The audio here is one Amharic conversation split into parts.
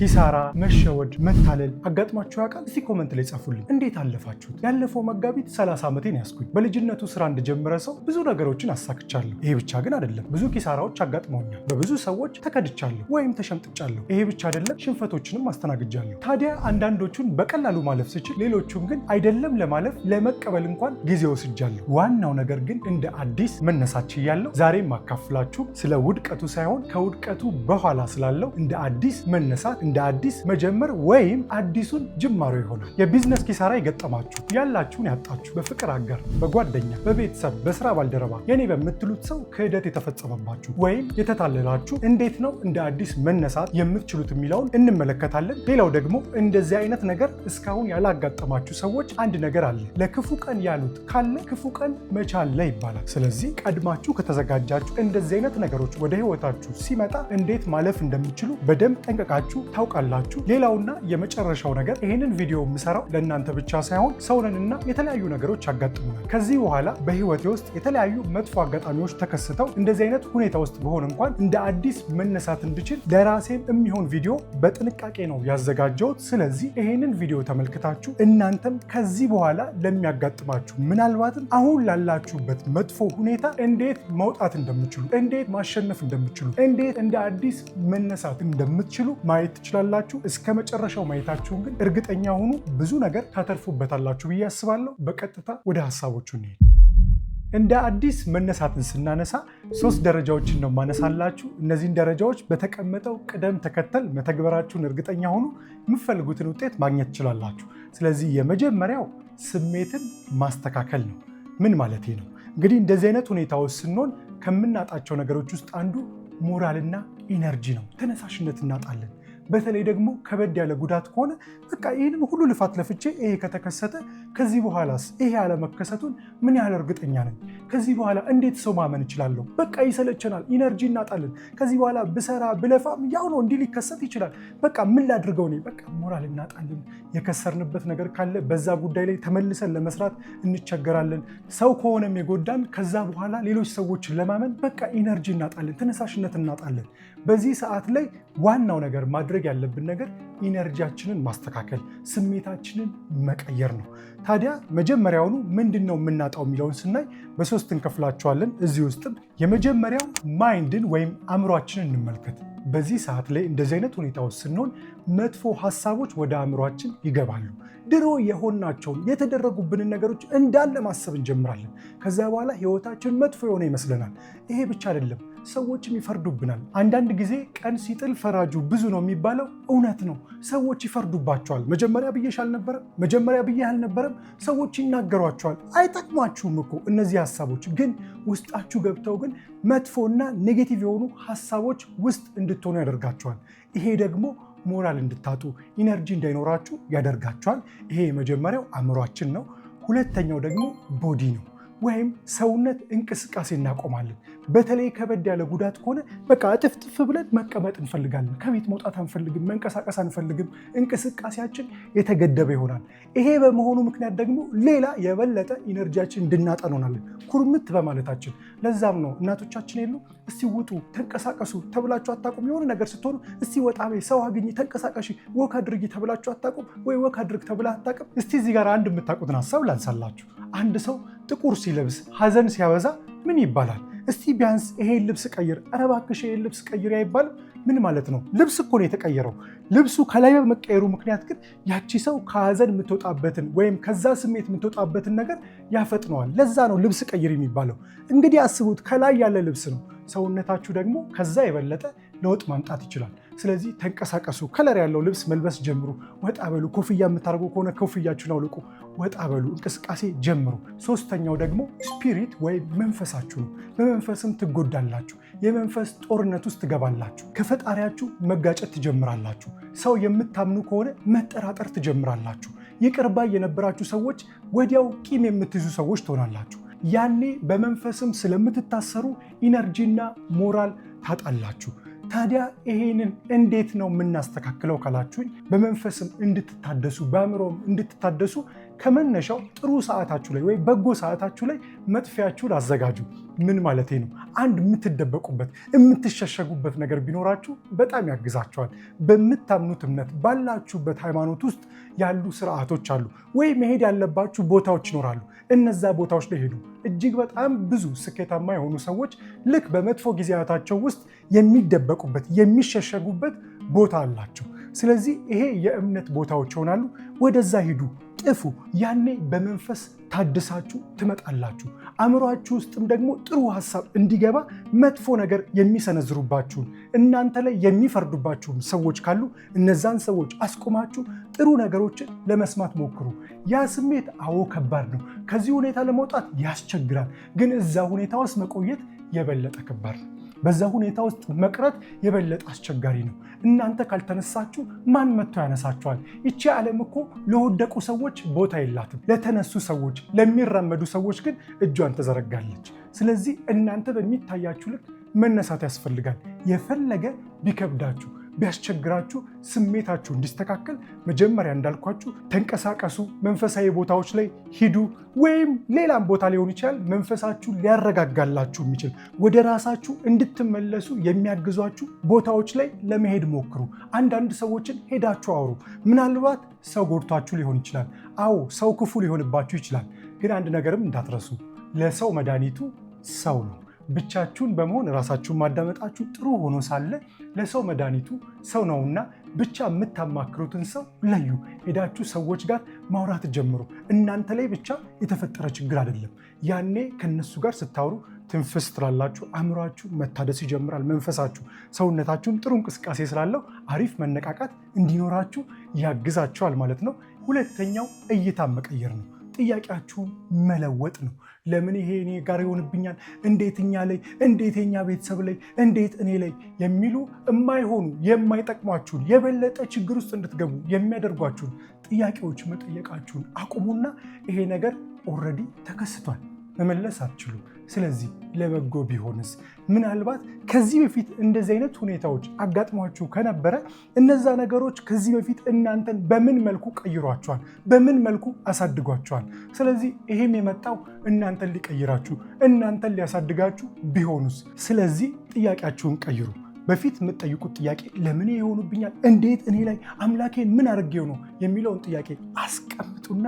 ኪሳራ፣ መሸወድ፣ መታለል አጋጥሟችሁ ያውቃል? እስቲ ኮመንት ላይ ጻፉልኝ። እንዴት አለፋችሁት? ያለፈው መጋቢት 30 ዓመቴን ያስኩኝ። በልጅነቱ ስራ እንደጀመረ ሰው ብዙ ነገሮችን አሳክቻለሁ። ይሄ ብቻ ግን አይደለም። ብዙ ኪሳራዎች አጋጥመውኛል። በብዙ ሰዎች ተከድቻለሁ ወይም ተሸምጥጫለሁ። ይሄ ብቻ አይደለም፣ ሽንፈቶችንም አስተናግጃለሁ። ታዲያ አንዳንዶቹን በቀላሉ ማለፍ ስችል፣ ሌሎቹን ግን አይደለም ለማለፍ ለመቀበል እንኳን ጊዜ ወስጃለሁ። ዋናው ነገር ግን እንደ አዲስ መነሳት ችያለሁ። ዛሬም ማካፍላችሁ ስለ ውድቀቱ ሳይሆን ከውድቀቱ በኋላ ስላለው እንደ አዲስ መነሳት፣ እንደ አዲስ መጀመር ወይም አዲሱን ጅማሮ ይሆናል። የቢዝነስ ኪሳራ የገጠማችሁ፣ ያላችሁን ያጣችሁ፣ በፍቅር አጋር፣ በጓደኛ፣ በቤተሰብ፣ በስራ ባልደረባ የኔ በምትሉት ሰው ክህደት የተፈጸመባችሁ ወይም የተታለላችሁ እንዴት ነው እንደ አዲስ መነሳት የምትችሉት የሚለውን እንመለከታለን። ሌላው ደግሞ እንደዚህ አይነት ነገር እስካሁን ያላጋጠማችሁ ሰዎች አንድ ነገር አለ። ለክፉ ቀን ያሉት ካለ ክፉ ቀን መቼ አለ ይባላል። ስለዚህ ቀድማችሁ ከተዘጋጃችሁ እንደዚህ አይነት ነገሮች ወደ ህይወታችሁ ሲመጣ እንዴት ማለፍ እንደምትችሉ በደንብ ጠንቀቃችሁ ታውቃላችሁ። ሌላውና የመጨረሻው ነገር ይህንን ቪዲዮ የምሰራው ለእናንተ ብቻ ሳይሆን ሰውነንና የተለያዩ ነገሮች ያጋጥሙናል። ከዚህ በኋላ በህይወቴ ውስጥ የተለያዩ መጥፎ አጋጣሚዎች ተከስተው እንደዚህ አይነት ሁኔታ ውስጥ በሆን እንኳን እንደ አዲስ መነሳት እንድችል ለራሴም የሚሆን ቪዲዮ በጥንቃቄ ነው ያዘጋጀሁት። ስለዚህ ይህንን ቪዲዮ ተመልክታችሁ እናንተም ከዚህ በኋላ ለሚያጋጥማችሁ ምናልባትም አሁን ላላችሁበት መጥፎ ሁኔታ እንዴት መውጣት እንደምትችሉ፣ እንዴት ማሸነፍ እንደምትችሉ፣ እንዴት እንደ አዲስ መነሳት እንደምትችሉ ማየት ትችላላችሁ። እስከ መጨረሻው ማየታችሁን ግን እርግጠኛ ሁኑ፣ ብዙ ነገር ታተርፉበታላችሁ ብዬ አስባለሁ። በቀጥታ ወደ ሀሳቦቹ እንሄድ። እንደ አዲስ መነሳትን ስናነሳ 3 ደረጃዎችን ነው ማነሳላችሁ። እነዚህን ደረጃዎች በተቀመጠው ቅደም ተከተል መተግበራችሁን እርግጠኛ ሁኑ፣ የምትፈልጉትን ውጤት ማግኘት ትችላላችሁ። ስለዚህ የመጀመሪያው ስሜትን ማስተካከል ነው። ምን ማለቴ ነው? እንግዲህ እንደዚህ አይነት ሁኔታዎች ስንሆን ከምናጣቸው ነገሮች ውስጥ አንዱ ሞራልና ኢነርጂ ነው። ተነሳሽነት እናጣለን። በተለይ ደግሞ ከበድ ያለ ጉዳት ከሆነ በቃ ይህንን ሁሉ ልፋት ለፍቼ ይሄ ከተከሰተ ከዚህ በኋላስ ይሄ ያለመከሰቱን ምን ያህል እርግጠኛ ነኝ? ከዚህ በኋላ እንዴት ሰው ማመን እችላለሁ? በቃ ይሰለቸናል፣ ኢነርጂ እናጣለን። ከዚህ በኋላ ብሰራ ብለፋም ያው ነው፣ እንዲህ ሊከሰት ይችላል። በቃ ምን ላድርገው እኔ? በቃ ሞራል እናጣለን። የከሰርንበት ነገር ካለ በዛ ጉዳይ ላይ ተመልሰን ለመስራት እንቸገራለን። ሰው ከሆነም የጎዳን ከዛ በኋላ ሌሎች ሰዎችን ለማመን በቃ ኢነርጂ እናጣለን፣ ተነሳሽነት እናጣለን። በዚህ ሰዓት ላይ ዋናው ነገር ማድረግ ያለብን ነገር ኢነርጂያችንን ማስተካከል፣ ስሜታችንን መቀየር ነው። ታዲያ መጀመሪያውኑ ምንድን ነው የምናጣው የሚለውን ስናይ በ3 እንከፍላቸዋለን። እዚህ ውስጥም የመጀመሪያው ማይንድን ወይም አእምሯችንን እንመልከት። በዚህ ሰዓት ላይ እንደዚህ አይነት ሁኔታዎች ስንሆን መጥፎ ሀሳቦች ወደ አእምሯችን ይገባሉ። ድሮ የሆናቸውን የተደረጉብንን ነገሮች እንዳለ ማሰብ እንጀምራለን። ከዛ በኋላ ህይወታችን መጥፎ የሆነ ይመስለናል። ይሄ ብቻ አይደለም፣ ሰዎችም ይፈርዱብናል። አንዳንድ ጊዜ ቀን ሲጥል ፈራጁ ብዙ ነው የሚባለው እውነት ነው። ሰዎች ይፈርዱባቸዋል። መጀመሪያ ብዬሽ አልነበረም? መጀመሪያ ብዬሽ አልነበረም? ሰዎች ይናገሯቸዋል። አይጠቅሟችሁም እኮ እነዚህ ሀሳቦች፣ ግን ውስጣችሁ ገብተው ግን መጥፎና ኔጌቲቭ የሆኑ ሀሳቦች ውስጥ እንድትሆኑ ያደርጋቸዋል። ይሄ ደግሞ ሞራል እንድታጡ፣ ኢነርጂ እንዳይኖራችሁ ያደርጋቸዋል። ይሄ የመጀመሪያው አእምሯችን ነው። ሁለተኛው ደግሞ ቦዲ ነው ወይም ሰውነት እንቅስቃሴ እናቆማለን። በተለይ ከበድ ያለ ጉዳት ከሆነ በቃ እጥፍጥፍ ብለን መቀመጥ እንፈልጋለን። ከቤት መውጣት አንፈልግም፣ መንቀሳቀስ አንፈልግም። እንቅስቃሴያችን የተገደበ ይሆናል። ይሄ በመሆኑ ምክንያት ደግሞ ሌላ የበለጠ ኢነርጂያችን እንድናጣ እንሆናለን፣ ኩርምት በማለታችን። ለዛም ነው እናቶቻችን የሉ እስቲ ውጡ ተንቀሳቀሱ ተብላችሁ አታውቁም? የሆነ ነገር ስትሆኑ እስቲ ወጣ በይ፣ ሰው አግኝ፣ ተንቀሳቀሺ፣ ወክ አድርጊ ተብላችሁ አታውቁም ወይ? ወክ አድርግ ተብላ አታውቅም? እስቲ እዚህ ጋር አንድ የምታውቁትን ሀሳብ ላንሳላችሁ። አንድ ሰው ጥቁር ሲለብስ ሀዘን ሲያበዛ ምን ይባላል? እስቲ ቢያንስ ይሄን ልብስ ቀይር፣ ኧረ እባክሽ ይሄን ልብስ ቀይር አይባልም? ምን ማለት ነው? ልብስ እኮ ነው የተቀየረው። ልብሱ ከላይ በመቀየሩ ምክንያት ግን ያቺ ሰው ከሀዘን የምትወጣበትን ወይም ከዛ ስሜት የምትወጣበትን ነገር ያፈጥነዋል። ለዛ ነው ልብስ ቀይር የሚባለው። እንግዲህ አስቡት፣ ከላይ ያለ ልብስ ነው። ሰውነታችሁ ደግሞ ከዛ የበለጠ ለውጥ ማምጣት ይችላል። ስለዚህ ተንቀሳቀሱ፣ ከለር ያለው ልብስ መልበስ ጀምሩ፣ ወጣ በሉ። ኮፍያ የምታደርጉ ከሆነ ኮፍያችሁን አውልቁ፣ ወጣ በሉ፣ እንቅስቃሴ ጀምሩ። ሶስተኛው ደግሞ ስፒሪት ወይም መንፈሳችሁ ነው። በመንፈስም ትጎዳላችሁ። የመንፈስ ጦርነት ውስጥ ትገባላችሁ። ከፈጣሪያችሁ መጋጨት ትጀምራላችሁ። ሰው የምታምኑ ከሆነ መጠራጠር ትጀምራላችሁ። ይቅር ባይ የነበራችሁ ሰዎች ወዲያው ቂም የምትይዙ ሰዎች ትሆናላችሁ። ያኔ በመንፈስም ስለምትታሰሩ ኢነርጂና ሞራል ታጣላችሁ። ታዲያ ይሄንን እንዴት ነው የምናስተካክለው ካላችሁኝ፣ በመንፈስም እንድትታደሱ በአእምሮም እንድትታደሱ ከመነሻው ጥሩ ሰዓታችሁ ላይ ወይ በጎ ሰዓታችሁ ላይ መጥፊያችሁን አዘጋጁ። ምን ማለቴ ነው? አንድ የምትደበቁበት የምትሸሸጉበት ነገር ቢኖራችሁ በጣም ያግዛችኋል። በምታምኑት እምነት ባላችሁበት ሃይማኖት ውስጥ ያሉ ስርዓቶች አሉ ወይ መሄድ ያለባችሁ ቦታዎች ይኖራሉ። እነዛ ቦታዎች ላይ ሄዱ። እጅግ በጣም ብዙ ስኬታማ የሆኑ ሰዎች ልክ በመጥፎ ጊዜያታቸው ውስጥ የሚደበቁበት የሚሸሸጉበት ቦታ አላቸው። ስለዚህ ይሄ የእምነት ቦታዎች ይሆናሉ። ወደዛ ሂዱ፣ ጥፉ። ያኔ በመንፈስ ታድሳችሁ ትመጣላችሁ። አእምሯችሁ ውስጥም ደግሞ ጥሩ ሀሳብ እንዲገባ መጥፎ ነገር የሚሰነዝሩባችሁን እናንተ ላይ የሚፈርዱባችሁን ሰዎች ካሉ እነዛን ሰዎች አስቆማችሁ ጥሩ ነገሮችን ለመስማት ሞክሩ። ያ ስሜት አዎ ከባድ ነው። ከዚህ ሁኔታ ለመውጣት ያስቸግራል። ግን እዛ ሁኔታ ውስጥ መቆየት የበለጠ ከባድ ነው። በዛ ሁኔታ ውስጥ መቅረት የበለጠ አስቸጋሪ ነው። እናንተ ካልተነሳችሁ ማን መጥቶ ያነሳችኋል? ይቺ ዓለም እኮ ለወደቁ ሰዎች ቦታ የላትም። ለተነሱ ሰዎች፣ ለሚራመዱ ሰዎች ግን እጇን ትዘረጋለች። ስለዚህ እናንተ በሚታያችሁ ልክ መነሳት ያስፈልጋል። የፈለገ ቢከብዳችሁ ቢያስቸግራችሁ ስሜታችሁ እንዲስተካከል መጀመሪያ እንዳልኳችሁ ተንቀሳቀሱ። መንፈሳዊ ቦታዎች ላይ ሂዱ፣ ወይም ሌላም ቦታ ሊሆን ይችላል። መንፈሳችሁ ሊያረጋጋላችሁ የሚችል ወደ ራሳችሁ እንድትመለሱ የሚያግዟችሁ ቦታዎች ላይ ለመሄድ ሞክሩ። አንዳንድ ሰዎችን ሄዳችሁ አውሩ። ምናልባት ሰው ጎድቷችሁ ሊሆን ይችላል። አዎ ሰው ክፉ ሊሆንባችሁ ይችላል። ግን አንድ ነገርም እንዳትረሱ፣ ለሰው መድኃኒቱ ሰው ነው። ብቻችሁን በመሆን ራሳችሁን ማዳመጣችሁ ጥሩ ሆኖ ሳለ ለሰው መድኃኒቱ ሰው ነውና ብቻ የምታማክሩትን ሰው ለዩ። ሄዳችሁ ሰዎች ጋር ማውራት ጀምሩ። እናንተ ላይ ብቻ የተፈጠረ ችግር አይደለም። ያኔ ከነሱ ጋር ስታወሩ ትንፍስ ትላላችሁ። አእምሯችሁ መታደስ ይጀምራል። መንፈሳችሁ፣ ሰውነታችሁም ጥሩ እንቅስቃሴ ስላለው አሪፍ መነቃቃት እንዲኖራችሁ ያግዛችኋል ማለት ነው። ሁለተኛው እይታ መቀየር ነው። ጥያቄያችሁን መለወጥ ነው። ለምን ይሄ እኔ ጋር ይሆንብኛል? እንዴት እኛ ላይ፣ እንዴት የኛ ቤተሰብ ላይ፣ እንዴት እኔ ላይ የሚሉ የማይሆኑ የማይጠቅሟችሁን የበለጠ ችግር ውስጥ እንድትገቡ የሚያደርጓችሁን ጥያቄዎች መጠየቃችሁን አቁሙና ይሄ ነገር ኦልሬዲ ተከስቷል፣ መመለስ አትችሉ። ስለዚህ ለበጎ ቢሆንስ? ምናልባት ከዚህ በፊት እንደዚህ አይነት ሁኔታዎች አጋጥሟችሁ ከነበረ እነዛ ነገሮች ከዚህ በፊት እናንተን በምን መልኩ ቀይሯቸዋል? በምን መልኩ አሳድጓቸዋል? ስለዚህ ይሄም የመጣው እናንተን ሊቀይራችሁ እናንተን ሊያሳድጋችሁ ቢሆኑስ? ስለዚህ ጥያቄያችሁን ቀይሩ። በፊት የምትጠይቁት ጥያቄ ለምን ይሆኑብኛል? እንዴት እኔ ላይ አምላኬን ምን አድርጌው ነው የሚለውን ጥያቄ አስቀምጡና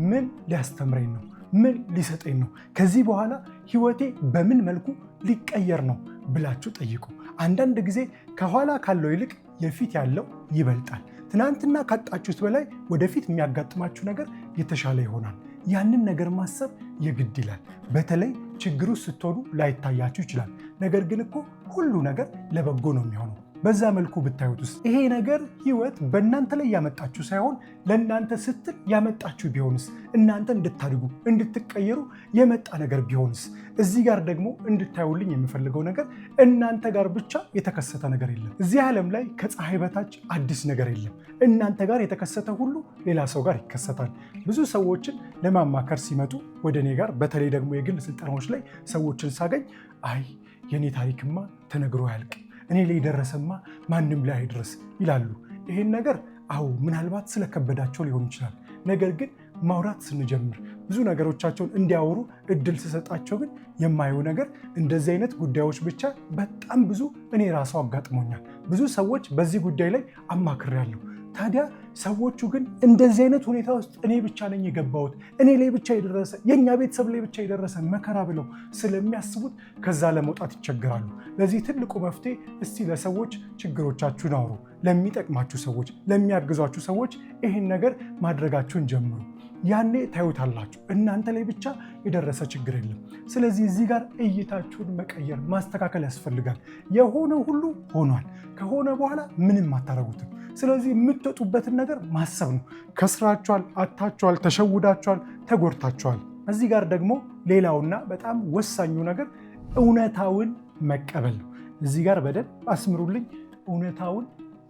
ምን ሊያስተምረኝ ነው? ምን ሊሰጠኝ ነው? ከዚህ በኋላ ህይወቴ በምን መልኩ ሊቀየር ነው ብላችሁ ጠይቁ። አንዳንድ ጊዜ ከኋላ ካለው ይልቅ የፊት ያለው ይበልጣል። ትናንትና ካጣችሁት በላይ ወደፊት የሚያጋጥማችሁ ነገር የተሻለ ይሆናል። ያንን ነገር ማሰብ የግድ ይላል። በተለይ ችግሩ ስትሆኑ ላይታያችሁ ይችላል። ነገር ግን እኮ ሁሉ ነገር ለበጎ ነው የሚሆነው። በዛ መልኩ ብታዩት ውስጥ ይሄ ነገር ህይወት በእናንተ ላይ ያመጣችሁ ሳይሆን ለእናንተ ስትል ያመጣችሁ ቢሆንስ? እናንተ እንድታድጉ እንድትቀየሩ የመጣ ነገር ቢሆንስ? እዚህ ጋር ደግሞ እንድታዩልኝ የምፈልገው ነገር እናንተ ጋር ብቻ የተከሰተ ነገር የለም። እዚህ ዓለም ላይ ከፀሐይ በታች አዲስ ነገር የለም። እናንተ ጋር የተከሰተ ሁሉ ሌላ ሰው ጋር ይከሰታል። ብዙ ሰዎችን ለማማከር ሲመጡ ወደ እኔ ጋር በተለይ ደግሞ የግል ስልጠናዎች ላይ ሰዎችን ሳገኝ አይ የኔ ታሪክማ ተነግሮ ያልቅ፣ እኔ ላይ ደረሰማ ማንም ላይ አይድረስ ይላሉ። ይሄን ነገር አዎ ምናልባት ስለከበዳቸው ሊሆን ይችላል። ነገር ግን ማውራት ስንጀምር ብዙ ነገሮቻቸውን እንዲያወሩ እድል ስሰጣቸው ግን የማየው ነገር እንደዚህ አይነት ጉዳዮች ብቻ በጣም ብዙ እኔ ራሱ አጋጥሞኛል። ብዙ ሰዎች በዚህ ጉዳይ ላይ አማክሬያለሁ። ታዲያ ሰዎቹ ግን እንደዚህ አይነት ሁኔታ ውስጥ እኔ ብቻ ነኝ የገባሁት፣ እኔ ላይ ብቻ የደረሰ የእኛ ቤተሰብ ላይ ብቻ የደረሰ መከራ ብለው ስለሚያስቡት ከዛ ለመውጣት ይቸገራሉ። ለዚህ ትልቁ መፍትሄ እስቲ ለሰዎች ችግሮቻችሁን አውሩ። ለሚጠቅማችሁ ሰዎች፣ ለሚያግዟችሁ ሰዎች ይህን ነገር ማድረጋችሁን ጀምሩ። ያኔ ታዩታላችሁ እናንተ ላይ ብቻ የደረሰ ችግር የለም። ስለዚህ እዚህ ጋር እይታችሁን መቀየር ማስተካከል ያስፈልጋል። የሆነ ሁሉ ሆኗል። ከሆነ በኋላ ምንም አታረጉትም። ስለዚህ የምትወጡበትን ነገር ማሰብ ነው። ከስራችኋል፣ አታችኋል፣ ተሸውዳችኋል፣ ተጎድታችኋል። እዚህ ጋር ደግሞ ሌላውና በጣም ወሳኙ ነገር እውነታውን መቀበል ነው። እዚህ ጋር በደንብ አስምሩልኝ። እውነታውን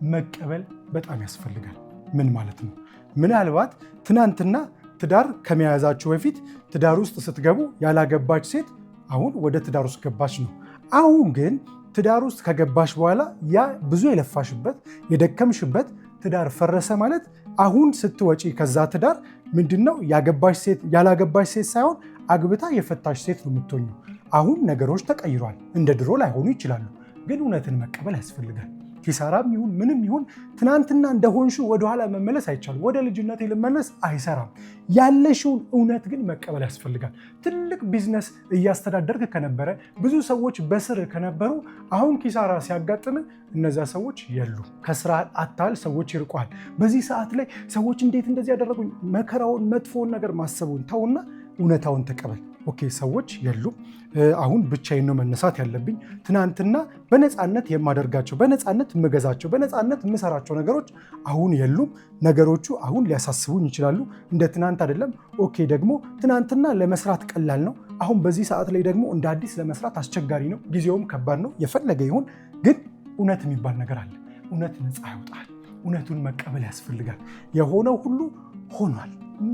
መቀበል በጣም ያስፈልጋል። ምን ማለት ነው? ምናልባት ትናንትና ትዳር ከመያዛችሁ በፊት ትዳር ውስጥ ስትገቡ ያላገባች ሴት አሁን ወደ ትዳር ውስጥ ገባች ነው። አሁን ግን ትዳር ውስጥ ከገባሽ በኋላ ያ ብዙ የለፋሽበት የደከምሽበት ትዳር ፈረሰ ማለት አሁን ስትወጪ ከዛ ትዳር ምንድነው ያገባሽ ሴት ያላገባሽ ሴት ሳይሆን አግብታ የፈታሽ ሴት ነው የምትሆኚው። አሁን ነገሮች ተቀይሯል። እንደ ድሮ ላይሆኑ ይችላሉ፣ ግን እውነትን መቀበል ያስፈልጋል። ኪሳራም ይሁን ምንም ይሁን ትናንትና እንደሆንሽ ወደኋላ መመለስ አይቻልም። ወደ ልጅነት ልመለስ አይሰራም። ያለሽውን እውነት ግን መቀበል ያስፈልጋል። ትልቅ ቢዝነስ እያስተዳደርክ ከነበረ ብዙ ሰዎች በስር ከነበሩ አሁን ኪሳራ ሲያጋጥም እነዛ ሰዎች የሉ። ከስራ አታል ሰዎች ይርቋል። በዚህ ሰዓት ላይ ሰዎች እንዴት እንደዚህ ያደረጉኝ መከራውን መጥፎውን ነገር ማሰቡን ተውና እውነታውን ተቀበል። ኦኬ ሰዎች የሉም። አሁን ብቻዬን ነው መነሳት ያለብኝ። ትናንትና በነፃነት የማደርጋቸው በነፃነት የምገዛቸው በነፃነት የምሰራቸው ነገሮች አሁን የሉም። ነገሮቹ አሁን ሊያሳስቡኝ ይችላሉ፣ እንደ ትናንት አይደለም። ኦኬ ደግሞ ትናንትና ለመስራት ቀላል ነው፣ አሁን በዚህ ሰዓት ላይ ደግሞ እንደ አዲስ ለመስራት አስቸጋሪ ነው፣ ጊዜውም ከባድ ነው። የፈለገ ይሁን ግን እውነት የሚባል ነገር አለ። እውነት ነፃ ያወጣል። እውነቱን መቀበል ያስፈልጋል። የሆነው ሁሉ ሆኗል።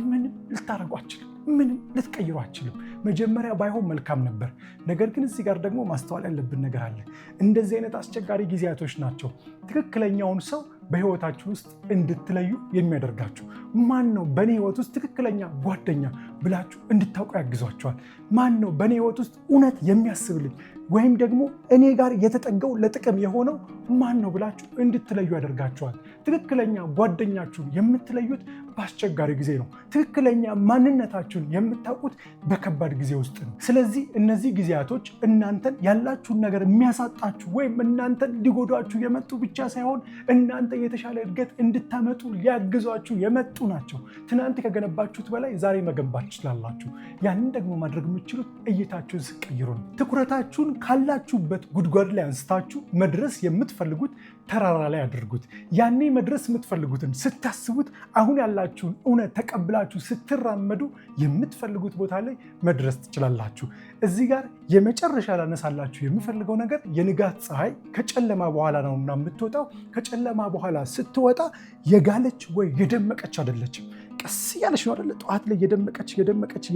ምንም ልታረጉ አችልም። ምንም ልትቀይሩ አችልም። መጀመሪያ ባይሆን መልካም ነበር። ነገር ግን እዚህ ጋር ደግሞ ማስተዋል ያለብን ነገር አለ። እንደዚህ አይነት አስቸጋሪ ጊዜያቶች ናቸው ትክክለኛውን ሰው በህይወታችሁ ውስጥ እንድትለዩ የሚያደርጋችሁ። ማን ነው በእኔ ህይወት ውስጥ ትክክለኛ ጓደኛ ብላችሁ እንድታውቁ ያግዟቸዋል? ማን ነው በእኔ ህይወት ውስጥ እውነት የሚያስብልኝ ወይም ደግሞ እኔ ጋር የተጠጋው ለጥቅም የሆነው ማን ነው ብላችሁ እንድትለዩ ያደርጋቸዋል። ትክክለኛ ጓደኛችሁን የምትለዩት በአስቸጋሪ ጊዜ ነው። ትክክለኛ ማንነታችሁን የምታውቁት በከባድ ጊዜ ውስጥ ነው። ስለዚህ እነዚህ ጊዜያቶች እናንተን ያላችሁን ነገር የሚያሳጣችሁ ወይም እናንተን ሊጎዷችሁ የመጡ ብቻ ሳይሆን እናንተ የተሻለ እድገት እንድታመጡ ሊያግዟችሁ የመጡ ናቸው። ትናንት ከገነባችሁት በላይ ዛሬ መገንባት ትችላላችሁ። ያንን ደግሞ ማድረግ የምትችሉት እይታችሁን ስቀይሩ ነው። ትኩረታችሁን ካላችሁበት ጉድጓድ ላይ አንስታችሁ መድረስ የምትፈልጉት ተራራ ላይ አድርጉት። ያኔ መድረስ የምትፈልጉትን ስታስቡት አሁን ያላችሁን እውነት ተቀብላችሁ ስትራመዱ የምትፈልጉት ቦታ ላይ መድረስ ትችላላችሁ። እዚህ ጋር የመጨረሻ ላነሳላችሁ የምፈልገው ነገር የንጋት ፀሐይ ከጨለማ በኋላ ነውና የምትወጣው። ከጨለማ በኋላ ስትወጣ የጋለች ወይ የደመቀች አይደለችም። ቀስ እያለች ነው አይደለ? ጠዋት ላይ የደመቀች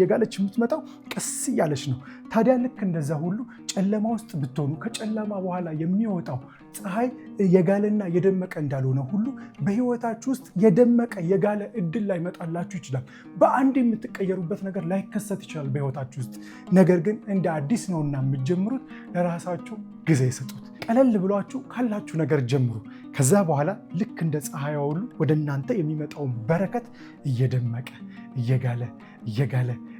የጋለች የምትመጣው ቀስ እያለች ነው። ታዲያ ልክ እንደዛ ሁሉ ጨለማ ውስጥ ብትሆኑ ከጨለማ በኋላ የሚወጣው ፀሐይ የጋለና የደመቀ እንዳልሆነ ሁሉ በህይወታችሁ ውስጥ የደመቀ የጋለ እድል ላይ መጣላችሁ ይችላል። በአንድ የምትቀየሩበት ነገር ላይከሰት ይችላል በህይወታችሁ ውስጥ። ነገር ግን እንደ አዲስ ነውና የምትጀምሩት ለራሳችሁ ጊዜ ስጡት። ቀለል ብሏችሁ ካላችሁ ነገር ጀምሩ። ከዛ በኋላ ልክ እንደ ፀሐይ ሁሉ ወደ እናንተ የሚመጣውን በረከት እየደመቀ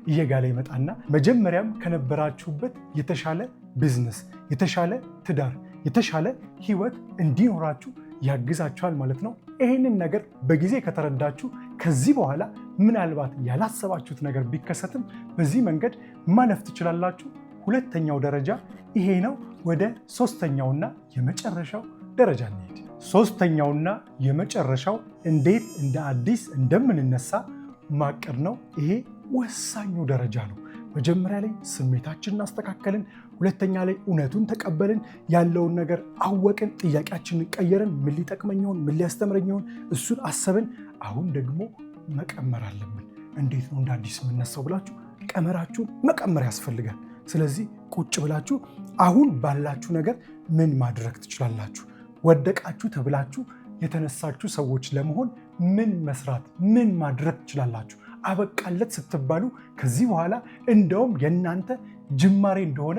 እየጋለ ይመጣና መጀመሪያም ከነበራችሁበት የተሻለ ቢዝነስ፣ የተሻለ ትዳር፣ የተሻለ ህይወት እንዲኖራችሁ ያግዛችኋል ማለት ነው። ይህንን ነገር በጊዜ ከተረዳችሁ ከዚህ በኋላ ምናልባት ያላሰባችሁት ነገር ቢከሰትም በዚህ መንገድ ማለፍ ትችላላችሁ። ሁለተኛው ደረጃ ይሄ ነው። ወደ ሶስተኛውና የመጨረሻው ደረጃ እንሄድ። ሶስተኛውና የመጨረሻው እንዴት እንደ አዲስ እንደምንነሳ ማቀድ ነው። ይሄ ወሳኙ ደረጃ ነው። መጀመሪያ ላይ ስሜታችንን አስተካከልን፣ ሁለተኛ ላይ እውነቱን ተቀበልን፣ ያለውን ነገር አወቅን፣ ጥያቄያችንን ቀየርን። ምን ሊጠቅመኝ ይሆን? ምን ሊያስተምረኝ ይሆን? እሱን አሰብን። አሁን ደግሞ መቀመር አለብን። እንዴት ነው እንደ አዲስ የምነሳው ብላችሁ ቀመራችሁን መቀመር ያስፈልጋል። ስለዚህ ቁጭ ብላችሁ አሁን ባላችሁ ነገር ምን ማድረግ ትችላላችሁ? ወደቃችሁ ተብላችሁ የተነሳችሁ ሰዎች ለመሆን ምን መስራት ምን ማድረግ ትችላላችሁ? አበቃለት ስትባሉ ከዚህ በኋላ እንደውም የእናንተ ጅማሬ እንደሆነ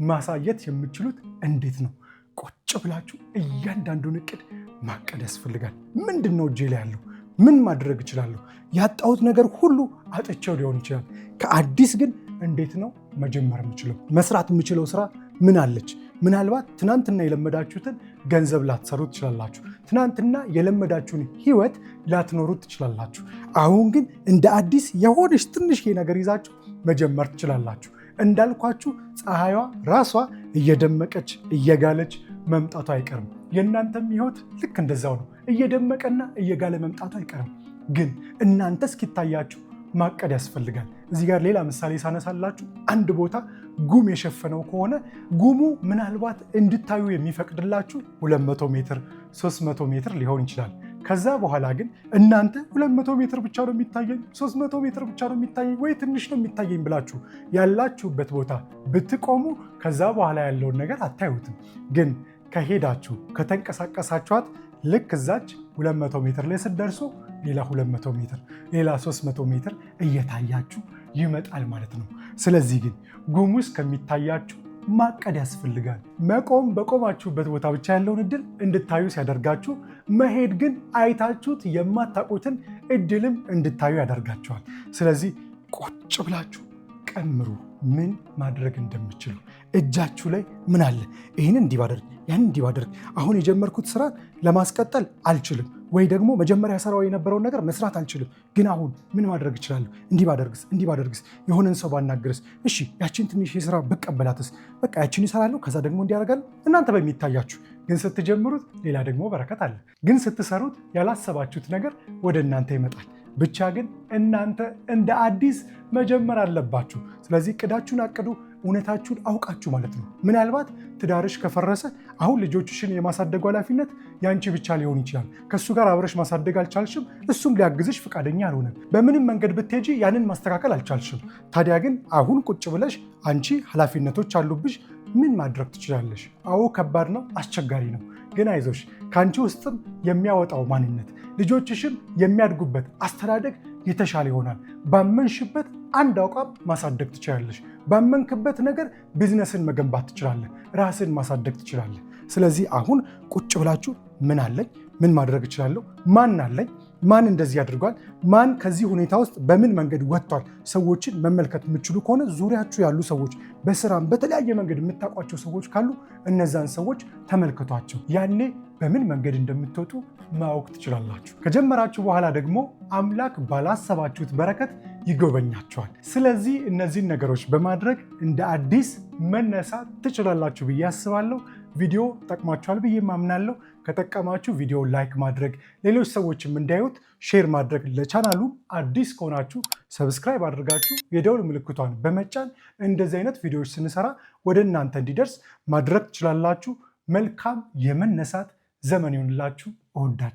ማሳየት የምትችሉት እንዴት ነው? ቁጭ ብላችሁ እያንዳንዱን እቅድ ማቀድ ያስፈልጋል። ምንድን ነው እጄ ላይ ያለው? ምን ማድረግ እችላለሁ? ያጣሁት ነገር ሁሉ አጥቼው ሊሆን ይችላል። ከአዲስ ግን እንዴት ነው መጀመር የምችለው? መስራት የምችለው ስራ ምን አለች? ምናልባት ትናንትና የለመዳችሁትን ገንዘብ ላትሰሩት ትችላላችሁ። ትናንትና የለመዳችሁን ህይወት ላትኖሩት ትችላላችሁ። አሁን ግን እንደ አዲስ የሆነች ትንሽ ነገር ይዛችሁ መጀመር ትችላላችሁ። እንዳልኳችሁ ፀሐይዋ ራሷ እየደመቀች እየጋለች መምጣቱ አይቀርም። የእናንተም ህይወት ልክ እንደዛው ነው። እየደመቀና እየጋለ መምጣቱ አይቀርም። ግን እናንተ እስኪታያችሁ ማቀድ ያስፈልጋል። እዚህ ጋር ሌላ ምሳሌ ሳነሳላችሁ አንድ ቦታ ጉም የሸፈነው ከሆነ ጉሙ ምናልባት እንድታዩ የሚፈቅድላችሁ 200 ሜትር 300 ሜትር ሊሆን ይችላል። ከዛ በኋላ ግን እናንተ 200 ሜትር ብቻ ነው የሚታየኝ፣ 300 ሜትር ብቻ ነው የሚታየኝ፣ ወይ ትንሽ ነው የሚታየኝ ብላችሁ ያላችሁበት ቦታ ብትቆሙ ከዛ በኋላ ያለውን ነገር አታዩትም። ግን ከሄዳችሁ ከተንቀሳቀሳችኋት ልክ እዛች 200 ሜትር ላይ ስትደርሱ ሌላ 200 ሜትር፣ ሌላ 300 ሜትር እየታያችሁ ይመጣል ማለት ነው። ስለዚህ ግን ጉም ውስጥ ከሚታያችሁ ማቀድ ያስፈልጋል። መቆም በቆማችሁበት ቦታ ብቻ ያለውን እድል እንድታዩ ሲያደርጋችሁ፣ መሄድ ግን አይታችሁት የማታውቁትን እድልም እንድታዩ ያደርጋችኋል። ስለዚህ ቁጭ ብላችሁ ቀምሩ ምን ማድረግ እንደምችሉ። እጃችሁ ላይ ምን አለ? ይህን እንዲህ ባደርግ፣ ያን እንዲህ ባደርግ፣ አሁን የጀመርኩት ስራ ለማስቀጠል አልችልም፣ ወይ ደግሞ መጀመሪያ ሰራው የነበረውን ነገር መስራት አልችልም፣ ግን አሁን ምን ማድረግ እችላለሁ? እንዲህ ባደርግስ፣ የሆነን ሰው ባናግርስ፣ እሺ ያችን ትንሽ የስራ ብቀበላትስ፣ በቃ ያችን ይሰራለሁ፣ ከዛ ደግሞ እንዲያደርጋለሁ። እናንተ በሚታያችሁ ግን ስትጀምሩት ሌላ ደግሞ በረከት አለ። ግን ስትሰሩት ያላሰባችሁት ነገር ወደ እናንተ ይመጣል። ብቻ ግን እናንተ እንደ አዲስ መጀመር አለባችሁ። ስለዚህ እቅዳችሁን አቅዱ፣ እውነታችሁን አውቃችሁ ማለት ነው። ምናልባት ትዳርሽ ከፈረሰ አሁን ልጆችሽን የማሳደጉ ኃላፊነት ያንቺ ብቻ ሊሆን ይችላል። ከእሱ ጋር አብረሽ ማሳደግ አልቻልሽም፣ እሱም ሊያግዝሽ ፈቃደኛ አልሆነም። በምንም መንገድ ብትሄጂ ያንን ማስተካከል አልቻልሽም። ታዲያ ግን አሁን ቁጭ ብለሽ አንቺ ኃላፊነቶች አሉብሽ፣ ምን ማድረግ ትችላለሽ? አዎ ከባድ ነው፣ አስቸጋሪ ነው። ግን አይዞሽ፣ ከአንቺ ውስጥም የሚያወጣው ማንነት ልጆችሽም የሚያድጉበት አስተዳደግ የተሻለ ይሆናል። ባመንሽበት አንድ አቋም ማሳደግ ትችላለሽ። ባመንክበት ነገር ቢዝነስን መገንባት ትችላለህ። ራስን ማሳደግ ትችላለህ። ስለዚህ አሁን ቁጭ ብላችሁ ምን አለኝ፣ ምን ማድረግ እችላለሁ፣ ማን አለኝ፣ ማን እንደዚህ አድርጓል፣ ማን ከዚህ ሁኔታ ውስጥ በምን መንገድ ወጥቷል፣ ሰዎችን መመልከት የምችሉ ከሆነ ዙሪያችሁ ያሉ ሰዎች፣ በስራም በተለያየ መንገድ የምታውቋቸው ሰዎች ካሉ እነዛን ሰዎች ተመልከቷቸው። ያኔ በምን መንገድ እንደምትወጡ ማወቅ ትችላላችሁ። ከጀመራችሁ በኋላ ደግሞ አምላክ ባላሰባችሁት በረከት ይጎበኛችኋል። ስለዚህ እነዚህን ነገሮች በማድረግ እንደ አዲስ መነሳት ትችላላችሁ ብዬ አስባለሁ። ቪዲዮ ጠቅማችኋል ብዬ ማምናለሁ። ከጠቀማችሁ ቪዲዮ ላይክ ማድረግ፣ ሌሎች ሰዎችም እንዳዩት ሼር ማድረግ፣ ለቻናሉ አዲስ ከሆናችሁ ሰብስክራይብ አድርጋችሁ የደውል ምልክቷን በመጫን እንደዚህ አይነት ቪዲዮዎች ስንሰራ ወደ እናንተ እንዲደርስ ማድረግ ትችላላችሁ። መልካም የመነሳት ዘመን ይሁንላችሁ። እወዳችሁ።